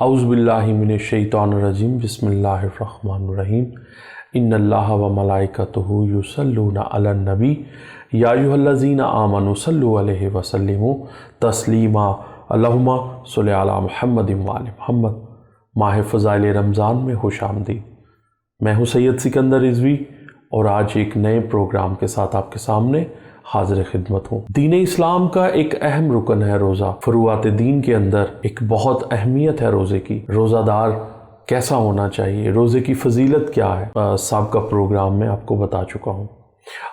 اعوذ باللہ من الشیطان الرجیم بسم اللہ الرحمن الرحیم ان اللہ و ملائکتہ یصلون علی النبی یا ایھا الذین آمنوا صلوا علیہ وسلموا تسلیما اللہم صلی علی محمد وآل محمد۔ ماہ فضائل رمضان میں خوش آمدید۔ میں ہوں سید سکندر رضوی اور آج ایک نئے پروگرام کے ساتھ آپ کے سامنے حاضر خدمت ہوں۔ دین اسلام کا ایک اہم رکن ہے روزہ۔ فروعات دین کے اندر ایک بہت اہمیت ہے روزے کی۔ روزہ دار کیسا ہونا چاہیے، روزے کی فضیلت کیا ہے، سابقہ پروگرام میں آپ کو بتا چکا ہوں۔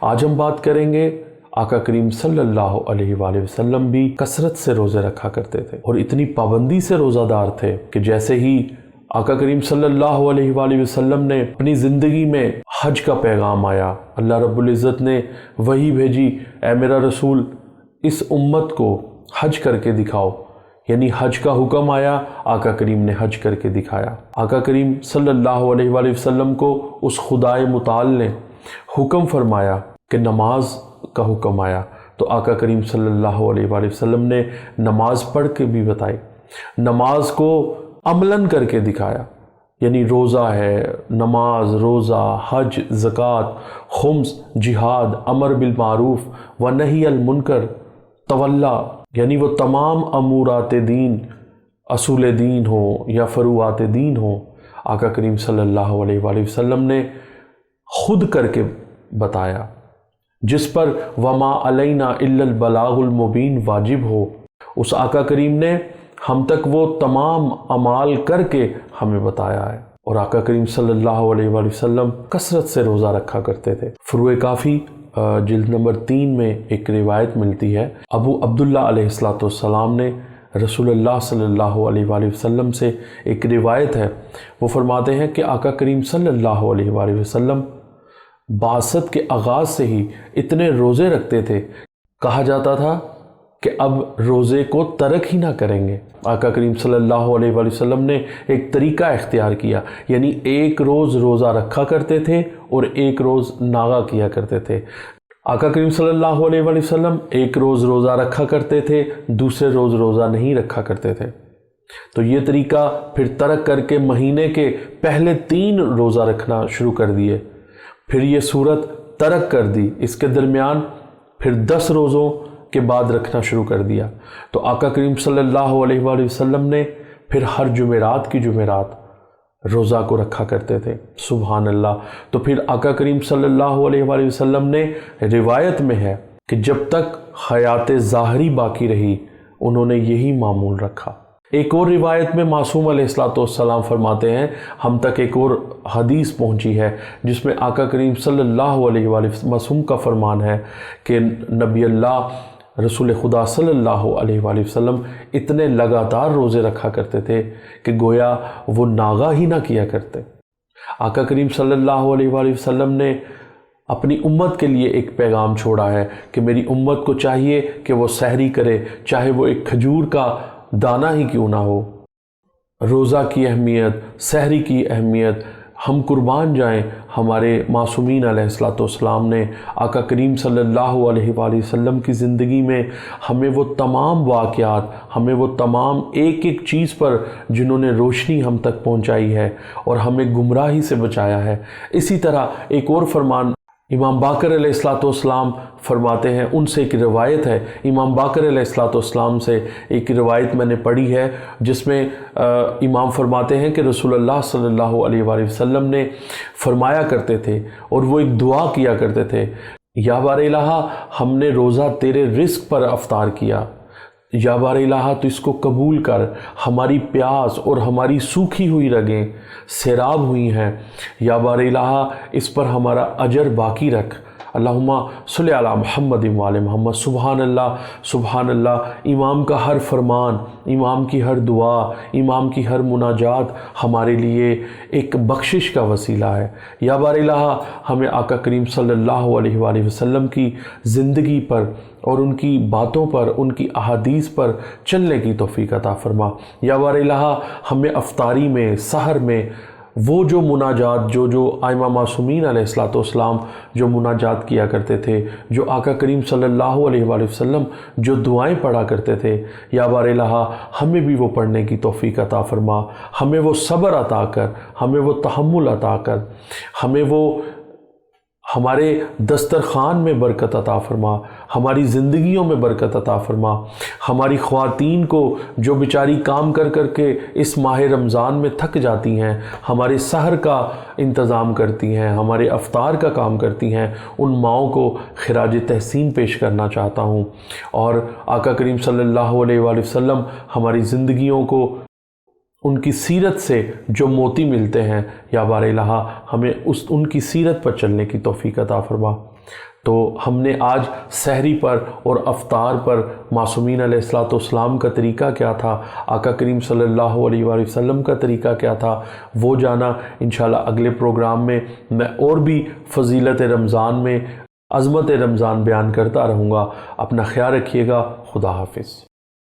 آج ہم بات کریں گے آقا کریم صلی اللہ علیہ وآلہ وسلم بھی کثرت سے روزے رکھا کرتے تھے اور اتنی پابندی سے روزہ دار تھے کہ جیسے ہی آقا کریم صلی اللہ علیہ وآلہ وسلم نے اپنی زندگی میں حج کا پیغام آیا، اللہ رب العزت نے وحی بھیجی، اے میرا رسول اس امت کو حج کر کے دکھاؤ، یعنی حج کا حکم آیا، آقا کریم نے حج کر کے دکھایا۔ آقا کریم صلی اللہ علیہ وآلہ وسلم کو اس خدائے متعال نے حکم فرمایا کہ نماز کا حکم آیا، تو آقا کریم صلی اللہ علیہ وآلہ وسلم نے نماز پڑھ کے بھی بتائی، نماز کو عملاً کر کے دکھایا، یعنی روزہ ہے، نماز، روزہ، حج، زکوٰۃ، خمس، جہاد، امر بالمعروف و نہی المنکر، تولا، یعنی وہ تمام امورات دین، اصول دین ہو یا فروعات دین ہو، آقا کریم صلی اللہ علیہ وآلہ وسلم نے خود کر کے بتایا، جس پر وما علینا الا البلاغ المبین واجب ہو۔ اس آقا کریم نے ہم تک وہ تمام اعمال کر کے ہمیں بتایا ہے۔ اور آقا کریم صلی اللہ علیہ وآلہ وسلم کثرت سے روزہ رکھا کرتے تھے۔ فروع کافی جلد نمبر 3 میں ایک روایت ملتی ہے، ابو عبداللہ علیہ السلام نے رسول اللہ صلی اللہ علیہ وآلہ وسلم سے ایک روایت ہے، وہ فرماتے ہیں کہ آقا کریم صلی اللہ علیہ وآلہ وسلم بعثت کے آغاز سے ہی اتنے روزے رکھتے تھے، کہا جاتا تھا کہ اب روزے کو ترک ہی نہ کریں گے۔ آقا کریم صلی اللہ علیہ وآلہ وسلم نے ایک طریقہ اختیار کیا، یعنی ایک روز روزہ رکھا کرتے تھے اور ایک روز ناغا کیا کرتے تھے۔ آقا کریم صلی اللہ علیہ وآلہ وسلم ایک روز روزہ رکھا کرتے تھے، دوسرے روز روزہ نہیں رکھا کرتے تھے۔ تو یہ طریقہ پھر ترک کر کے مہینے کے پہلے 3 روزہ رکھنا شروع کر دیے، پھر یہ صورت ترک کر دی، اس کے درمیان پھر 10 روزوں کے بعد رکھنا شروع کر دیا۔ تو آقا کریم صلی اللہ علیہ وآلہ وسلم نے پھر ہر جمعرات کی جمعرات روزہ کو رکھا کرتے تھے۔ سبحان اللہ۔ تو پھر آقا کریم صلی اللہ علیہ وآلہ وسلم نے، روایت میں ہے کہ جب تک حیات ظاہری باقی رہی انہوں نے یہی معمول رکھا۔ ایک اور روایت میں معصوم علیہ السلام فرماتے ہیں، ہم تک ایک اور حدیث پہنچی ہے جس میں آقا کریم صلی اللہ علیہ وآلہ معصوم کا فرمان ہے کہ نبی اللہ رسول خدا صلی اللہ علیہ وآلہ وسلم اتنے لگاتار روزے رکھا کرتے تھے کہ گویا وہ ناغا ہی نہ کیا کرتے۔ آقا کریم صلی اللہ علیہ وآلہ وسلم نے اپنی امت کے لیے ایک پیغام چھوڑا ہے کہ میری امت کو چاہیے کہ وہ سحری کرے، چاہے وہ ایک کھجور کا دانہ ہی کیوں نہ ہو۔ روزہ کی اہمیت، سحری کی اہمیت، ہم قربان جائیں۔ ہمارے معصومین علیہ السلام نے آقا کریم صلی اللہ علیہ وآلہ وسلم کی زندگی میں ہمیں وہ تمام واقعات، ہمیں وہ تمام ایک ایک چیز پر جنہوں نے روشنی ہم تک پہنچائی ہے اور ہمیں گمراہی سے بچایا ہے۔ اسی طرح ایک اور فرمان امام باقر علیہ السلام فرماتے ہیں، ان سے ایک روایت ہے، امام باقر علیہ السلام سے ایک روایت میں نے پڑھی ہے جس میں امام فرماتے ہیں کہ رسول اللہ صلی اللہ علیہ وآلہ وسلم نے فرمایا کرتے تھے اور وہ ایک دعا کیا کرتے تھے، یا بار الہ ہم نے روزہ تیرے رزق پر افطار کیا، یا بار الہ تو اس کو قبول کر، ہماری پیاس اور ہماری سوکھی ہوئی رگیں سیراب ہوئی ہیں، یا بار الہ اس پر ہمارا اجر باقی رکھ، اللہم صلی علی محمد وآل محمد۔ سبحان اللہ، سبحان اللہ۔ امام کا ہر فرمان، امام کی ہر دعا، امام کی ہر مناجات ہمارے لیے ایک بخشش کا وسیلہ ہے۔ یا بار الہ ہمیں آقا کریم صلی اللہ علیہ وآلہ وسلم کی زندگی پر اور ان کی باتوں پر، ان کی احادیث پر چلنے کی توفیق عطا فرما۔ یا بار الہ ہمیں افطاری میں، سحر میں وہ جو مناجات جو ائمہ معصومین علیہ السلام جو مناجات کیا کرتے تھے، جو آقا کریم صلی اللہ علیہ وآلہ وسلم جو دعائیں پڑھا کرتے تھے، یا بار الہ ہمیں بھی وہ پڑھنے کی توفیق عطا فرما، ہمیں وہ صبر عطا کر، ہمیں وہ تحمل عطا کر، ہمیں وہ ہمارے دسترخوان میں برکت عطا فرما، ہماری زندگیوں میں برکت عطا فرما، ہماری خواتین کو جو بیچاری کام کر کر کے اس ماہ رمضان میں تھک جاتی ہیں، ہمارے سحر کا انتظام کرتی ہیں، ہمارے افطار کا کام کرتی ہیں، ان ماؤں کو خراج تحسین پیش کرنا چاہتا ہوں، اور آقا کریم صلی اللہ علیہ وآلہ وسلم ہماری زندگیوں کو ان کی سیرت سے جو موتی ملتے ہیں، یا بار الہ ہمیں ان کی سیرت پر چلنے کی توفیق عطا فرما۔ تو ہم نے آج سحری پر اور افطار پر معصومین علیہ السلام کا طریقہ کیا تھا، آقا کریم صلی اللہ علیہ وآلہ وسلم کا طریقہ کیا تھا، وہ جانا۔ انشاءاللہ اگلے پروگرام میں میں اور بھی فضیلت رمضان میں، عظمت رمضان بیان کرتا رہوں گا۔ اپنا خیال رکھیے گا۔ خدا حافظ۔